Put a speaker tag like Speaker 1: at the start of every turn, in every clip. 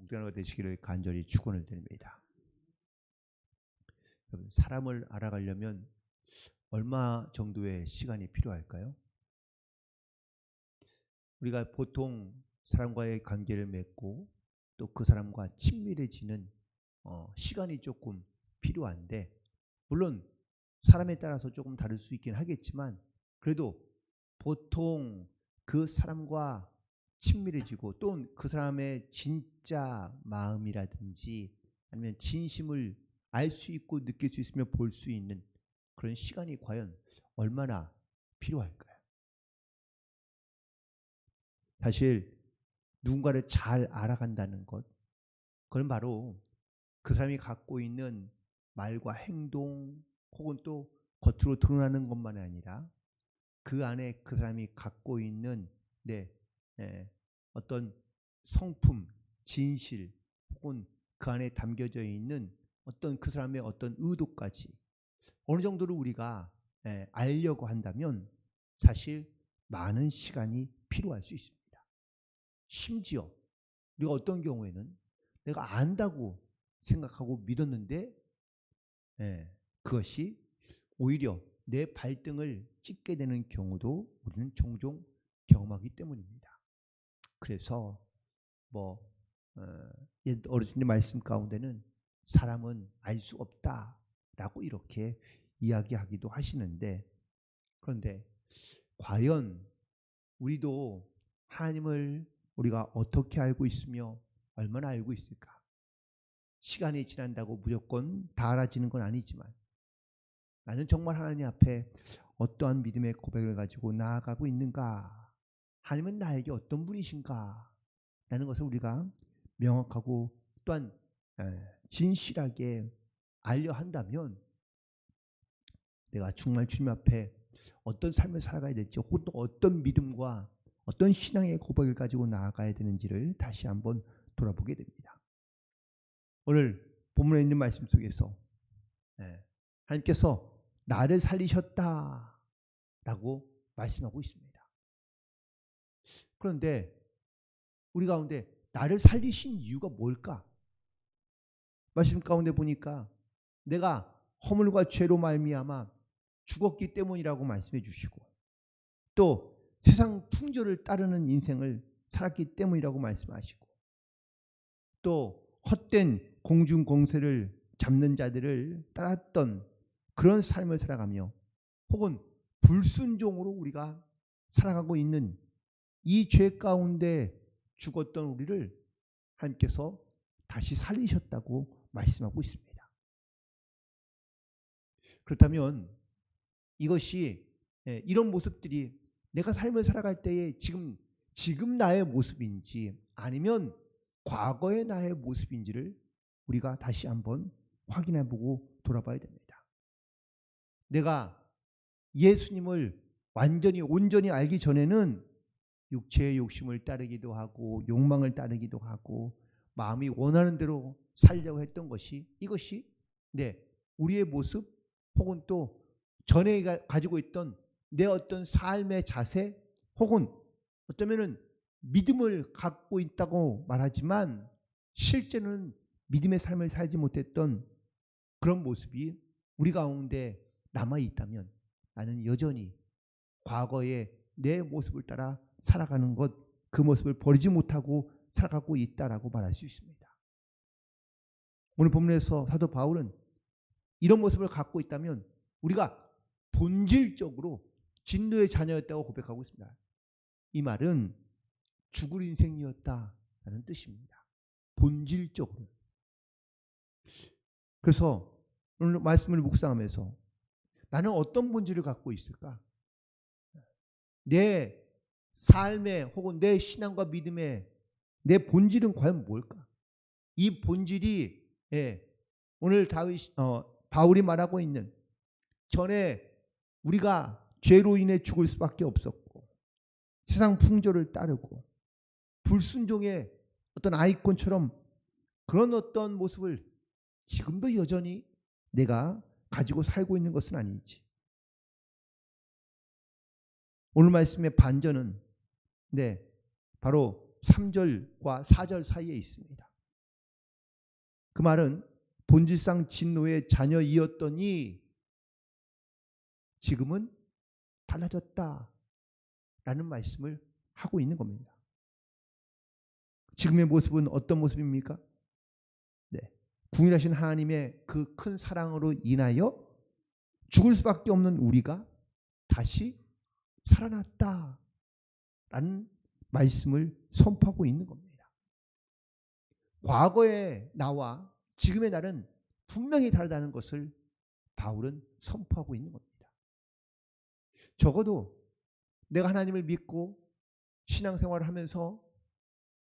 Speaker 1: 복되는 되시기를 간절히 축원을 드립니다. 여러분, 사람을 알아가려면 얼마 정도의 시간이 필요할까요? 우리가 보통 사람과의 관계를 맺고 또 그 사람과 친밀해지는 시간이 조금 필요한데, 물론 사람에 따라서 조금 다를 수 있긴 하겠지만, 그래도 보통 그 사람과 친밀해지고 또 그 사람의 진짜 마음이라든지 아니면 진심을 알 수 있고 느낄 수 있으며 볼 수 있는 그런 시간이 과연 얼마나 필요할까요? 사실 누군가를 잘 알아간다는 것, 그건 바로 그 사람이 갖고 있는 말과 행동 혹은 또 겉으로 드러나는 것만이 아니라 그 안에 그 사람이 갖고 있는 어떤 성품, 진실 혹은 그 안에 담겨져 있는 어떤 그 사람의 어떤 의도까지 어느 정도로 우리가 알려고 한다면 사실 많은 시간이 필요할 수 있습니다. 심지어 우리가 어떤 경우에는 내가 안다고 생각하고 믿었는데 그것이 오히려 내 발등을 찍게 되는 경우도 우리는 종종 경험하기 때문입니다. 그래서 어르신의 말씀 가운데는 사람은 알 수 없다라고 이렇게 이야기하기도 하시는데, 그런데 과연 우리도 하나님을 우리가 어떻게 알고 있으며 얼마나 알고 있을까? 시간이 지난다고 무조건 다 알아지는 건 아니지만 나는 정말 하나님 앞에 어떠한 믿음의 고백을 가지고 나아가고 있는가? 하나님은 나에게 어떤 분이신가? 라는 것을 우리가 명확하고 또한 진실하게 알려 한다면 내가 정말 주님 앞에 어떤 삶을 살아가야 될지 혹은 또 어떤 믿음과 어떤 신앙의 고백을 가지고 나아가야 되는지를 다시 한번 돌아보게 됩니다. 오늘 본문에 있는 말씀 속에서 하나님께서 나를 살리셨다라고 말씀하고 있습니다. 그런데 우리 가운데 나를 살리신 이유가 뭘까? 말씀 가운데 보니까 내가 허물과 죄로 말미암아 죽었기 때문이라고 말씀해 주시고, 또 세상 풍조를 따르는 인생을 살았기 때문이라고 말씀하시고, 또 헛된 공중공세를 잡는 자들을 따랐던 그런 삶을 살아가며 혹은 불순종으로 우리가 살아가고 있는 이 죄 가운데 죽었던 우리를 하나님께서 다시 살리셨다고 말씀하고 있습니다. 그렇다면 이것이 이런 모습들이 내가 삶을 살아갈 때에 지금 나의 모습인지 아니면 과거의 나의 모습인지를 우리가 다시 한번 확인해보고 돌아봐야 됩니다. 내가 예수님을 완전히 온전히 알기 전에는 육체의 욕심을 따르기도 하고 욕망을 따르기도 하고 마음이 원하는 대로 살려고 했던 것이 이것이 우리의 모습 혹은 또 전에 가지고 있던 내 어떤 삶의 자세 혹은 어쩌면은 믿음을 갖고 있다고 말하지만 실제는 믿음의 삶을 살지 못했던 그런 모습이 우리 가운데 남아 있다면 나는 여전히 과거의 내 모습을 따라 살아가는 것, 그 모습을 버리지 못하고 살아가고 있다라고 말할 수 있습니다. 오늘 본문에서 사도 바울은 이런 모습을 갖고 있다면 우리가 본질적으로 진노의 자녀였다고 고백하고 있습니다. 이 말은 죽을 인생이었다라는 뜻입니다. 본질적으로. 그래서 오늘 말씀을 묵상하면서 나는 어떤 본질을 갖고 있을까? 내 삶의 혹은 내 신앙과 믿음의 내 본질은 과연 뭘까? 이 본질이 오늘 바울이 말하고 있는 전에 우리가 죄로 인해 죽을 수밖에 없었고 세상 풍조를 따르고 불순종의 어떤 아이콘처럼 그런 어떤 모습을 지금도 여전히 내가 가지고 살고 있는 것은 아닌지. 오늘 말씀의 반전은 바로 3절과 4절 사이에 있습니다. 말은 본질상 진노의 자녀이었더니 지금은 달라졌다라는 말씀을 하고 있는 겁니다. 지금의 모습은 어떤 모습입니까? 네. 궁일하신 하나님의 그 큰 사랑으로 인하여 죽을 수밖에 없는 우리가 다시 살아났다라는 말씀을 선포하고 있는 겁니다. 과거의 나와 지금의 나는 분명히 다르다는 것을 바울은 선포하고 있는 겁니다. 적어도 내가 하나님을 믿고 신앙생활을 하면서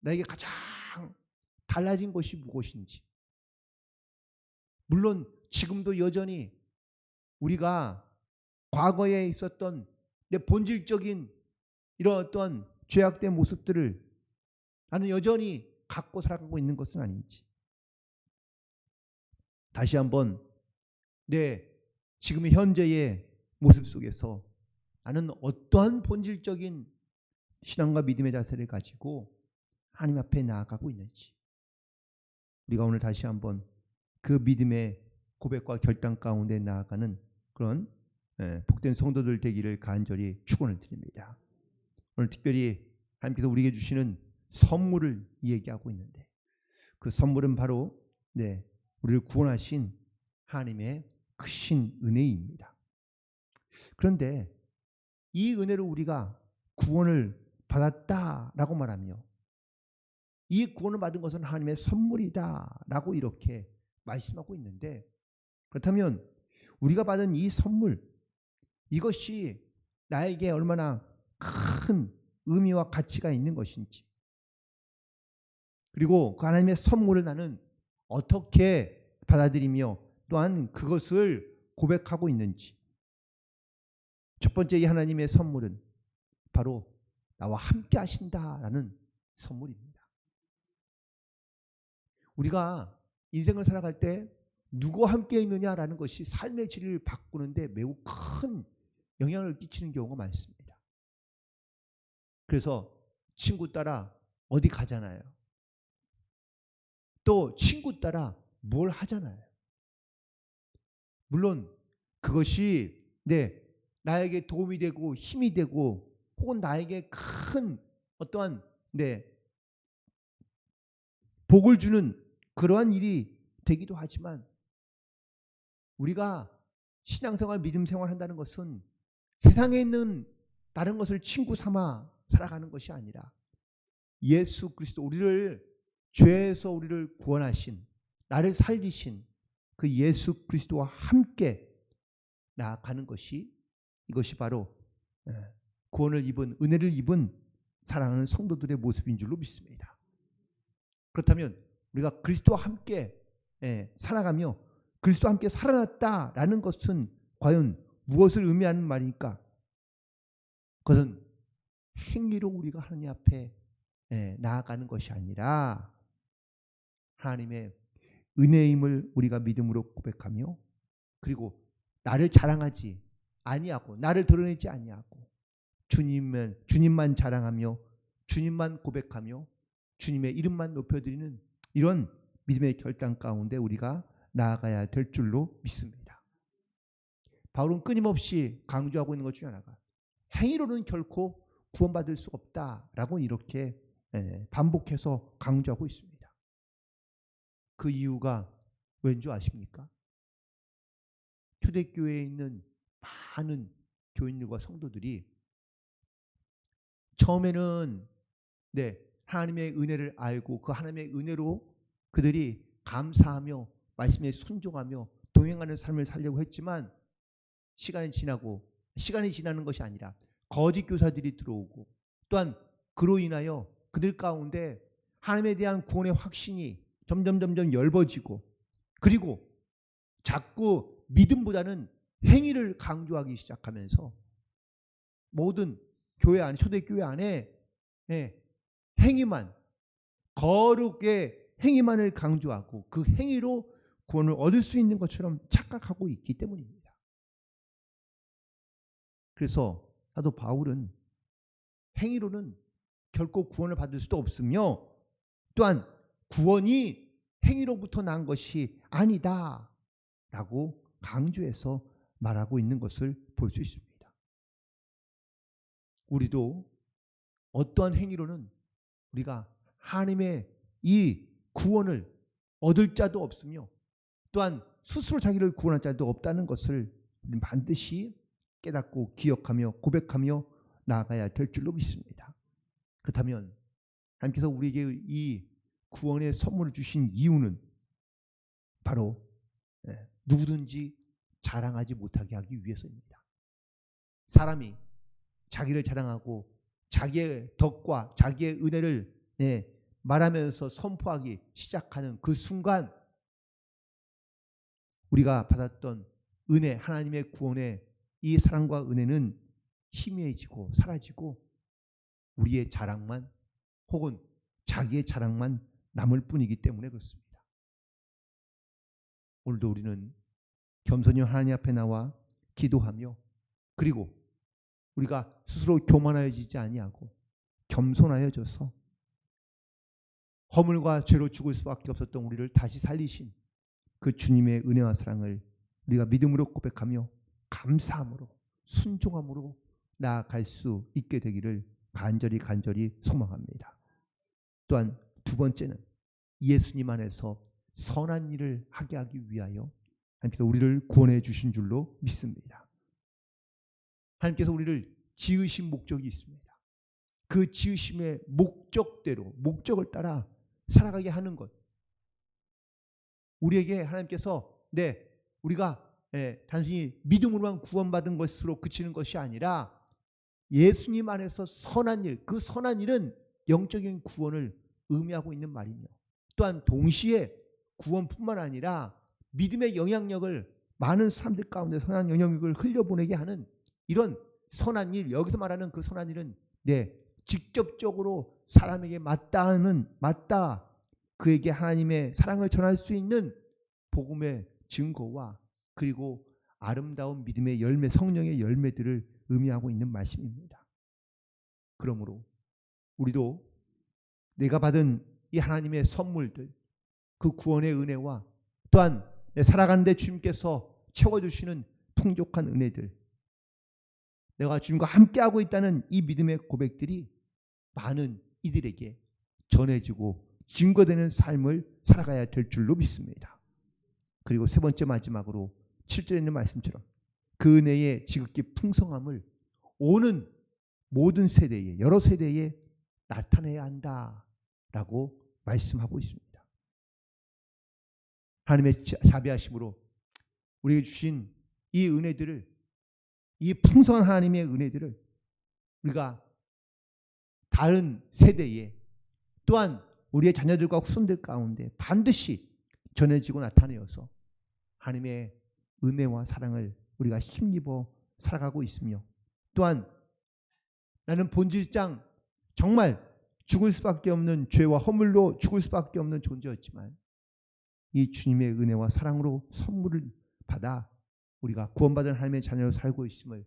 Speaker 1: 나에게 가장 달라진 것이 무엇인지, 물론 지금도 여전히 우리가 과거에 있었던 내 본질적인 이런 어떤 죄악된 모습들을 나는 여전히 갖고 살아가고 있는 것은 아닌지, 다시 한번 내 지금 현재의 모습 속에서 나는 어떠한 본질적인 신앙과 믿음의 자세를 가지고 하나님 앞에 나아가고 있는지, 우리가 오늘 다시 한번 그 믿음의 고백과 결단 가운데 나아가는 그런 복된 성도들 되기를 간절히 축원을 드립니다. 오늘 특별히 하나님께서 우리에게 주시는 선물을 얘기하고 있는데, 그 선물은 바로 우리를 구원하신 하나님의 크신 은혜입니다. 그런데 이 은혜로 우리가 구원을 받았다라고 말하며 이 구원을 받은 것은 하나님의 선물이다라고 이렇게 말씀하고 있는데, 그렇다면 우리가 받은 이 선물, 이것이 나에게 얼마나 큰 의미와 가치가 있는 것인지, 그리고 그 하나님의 선물을 나는 어떻게 받아들이며 또한 그것을 고백하고 있는지. 첫 번째 이 하나님의 선물은 바로 나와 함께 하신다라는 선물입니다. 우리가 인생을 살아갈 때 누구와 함께 있느냐라는 것이 삶의 질을 바꾸는데 매우 큰 영향을 끼치는 경우가 많습니다. 그래서 친구 따라 어디 가잖아요. 또 친구 따라 뭘 하잖아요. 물론 그것이 나에게 도움이 되고 힘이 되고 혹은 나에게 큰 어떠한 복을 주는 그러한 일이 되기도 하지만, 우리가 신앙생활, 믿음생활 한다는 것은 세상에 있는 다른 것을 친구 삼아 살아가는 것이 아니라 예수 그리스도, 우리를 죄에서 우리를 구원하신, 나를 살리신 그 예수 그리스도와 함께 나아가는 것이, 이것이 바로 구원을 입은, 은혜를 입은 사랑하는 성도들의 모습인 줄로 믿습니다. 그렇다면 우리가 그리스도와 함께 살아가며 그리스도와 함께 살아났다라는 것은 과연 무엇을 의미하는 말입니까? 그것은 행위로 우리가 하나님 앞에 나아가는 것이 아니라 하나님의 은혜임을 우리가 믿음으로 고백하며, 그리고 나를 자랑하지 아니하고 나를 드러내지 아니하고 주님만 자랑하며 주님만 고백하며 주님의 이름만 높여드리는 이런 믿음의 결단 가운데 우리가 나아가야 될 줄로 믿습니다. 바울은 끊임없이 강조하고 있는 것 중에 하나가 행위로는 결코 구원받을 수 없다라고 이렇게 반복해서 강조하고 있습니다. 그 이유가 왠 줄 아십니까? 초대교회에 있는 많은 교인들과 성도들이 처음에는 하나님의 은혜를 알고 그 하나님의 은혜로 그들이 감사하며 말씀에 순종하며 동행하는 삶을 살려고 했지만, 시간이 지나는 것이 아니라 거짓 교사들이 들어오고, 또한 그로 인하여 그들 가운데 하나님에 대한 구원의 확신이 점점 엷어지고, 그리고 자꾸 믿음보다는 행위를 강조하기 시작하면서 모든 교회 안에, 초대교회 안에 행위만, 거룩의 행위만을 강조하고 그 행위로 구원을 얻을 수 있는 것처럼 착각하고 있기 때문입니다. 그래서 사도 바울은 행위로는 결코 구원을 받을 수도 없으며, 또한 구원이 행위로부터 난 것이 아니다 라고 강조해서 말하고 있는 것을 볼 수 있습니다. 우리도 어떠한 행위로는 우리가 하나님의 이 구원을 얻을 자도 없으며 또한 스스로 자기를 구원할 자도 없다는 것을 우리는 반드시 깨닫고 기억하며 고백하며 나아가야 될 줄로 믿습니다. 그렇다면 하나님께서 우리에게 이 구원의 선물을 주신 이유는 바로 누구든지 자랑하지 못하게 하기 위해서입니다. 사람이 자기를 자랑하고 자기의 덕과 자기의 은혜를 말하면서 선포하기 시작하는 그 순간 우리가 받았던 은혜, 하나님의 구원의 이 사랑과 은혜는 희미해지고 사라지고 우리의 자랑만 혹은 자기의 자랑만 남을 뿐이기 때문에 그렇습니다. 오늘도 우리는 겸손히 하나님 앞에 나와 기도하며 그리고 우리가 스스로 교만하여지지 아니하고 겸손하여져서 허물과 죄로 죽을 수밖에 없었던 우리를 다시 살리신 그 주님의 은혜와 사랑을 우리가 믿음으로 고백하며 감사함으로 순종함으로 나아갈 수 있게 되기를 간절히 소망합니다. 또한 두 번째는 예수님 안에서 선한 일을 하게 하기 위하여 하나님께서 우리를 구원해 주신 줄로 믿습니다. 하나님께서 우리를 지으신 목적이 있습니다. 그 지으심의 목적대로 목적을 따라 살아가게 하는 것. 우리에게 하나님께서 우리가 단순히 믿음으로만 구원받은 것으로 그치는 것이 아니라 예수님 안에서 선한 일, 그 선한 일은 영적인 구원을 의미하고 있는 말이며 또한 동시에 구원뿐만 아니라 믿음의 영향력을 많은 사람들 가운데 선한 영향력을 흘려보내게 하는 이런 선한 일, 여기서 말하는 그 선한 일은 직접적으로 사람에게 맞다 그에게 하나님의 사랑을 전할 수 있는 복음의 증거와 그리고 아름다운 믿음의 열매, 성령의 열매들을 의미하고 있는 말씀입니다. 그러므로 우리도 내가 받은 이 하나님의 선물들, 그 구원의 은혜와 또한 살아가는데 주님께서 채워주시는 풍족한 은혜들, 내가 주님과 함께하고 있다는 이 믿음의 고백들이 많은 이들에게 전해지고 증거되는 삶을 살아가야 될 줄로 믿습니다. 그리고 세 번째 마지막으로 7절에 있는 말씀처럼 그 은혜의 지극히 풍성함을 오는 모든 세대에 여러 세대에 나타내야 한다라고 말씀하고 있습니다. 하나님의 자비하심으로 우리에게 주신 이 은혜들을, 이 풍성한 하나님의 은혜들을 우리가 다른 세대에 또한 우리의 자녀들과 후손들 가운데 반드시 전해지고 나타내어서 하나님의 은혜와 사랑을 우리가 힘입어 살아가고 있으며 또한 나는 본질상 정말 죽을 수밖에 없는 죄와 허물로 죽을 수밖에 없는 존재였지만 이 주님의 은혜와 사랑으로 선물을 받아 우리가 구원받은 하나님의 자녀로 살고 있음을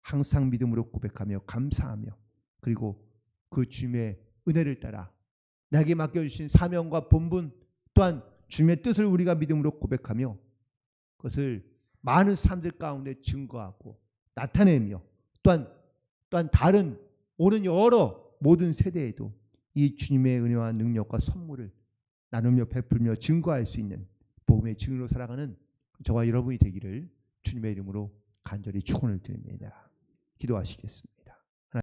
Speaker 1: 항상 믿음으로 고백하며 감사하며 그리고 그 주님의 은혜를 따라 나에게 맡겨주신 사명과 본분 또한 주님의 뜻을 우리가 믿음으로 고백하며 그것을 많은 사람들 가운데 증거하고 나타내며 또한 다른 오는 여러 모든 세대에도 이 주님의 은혜와 능력과 선물을 나누며 베풀며 증거할 수 있는 복음의 증인으로 살아가는 저와 여러분이 되기를 주님의 이름으로 간절히 축원을 드립니다. 기도하시겠습니다.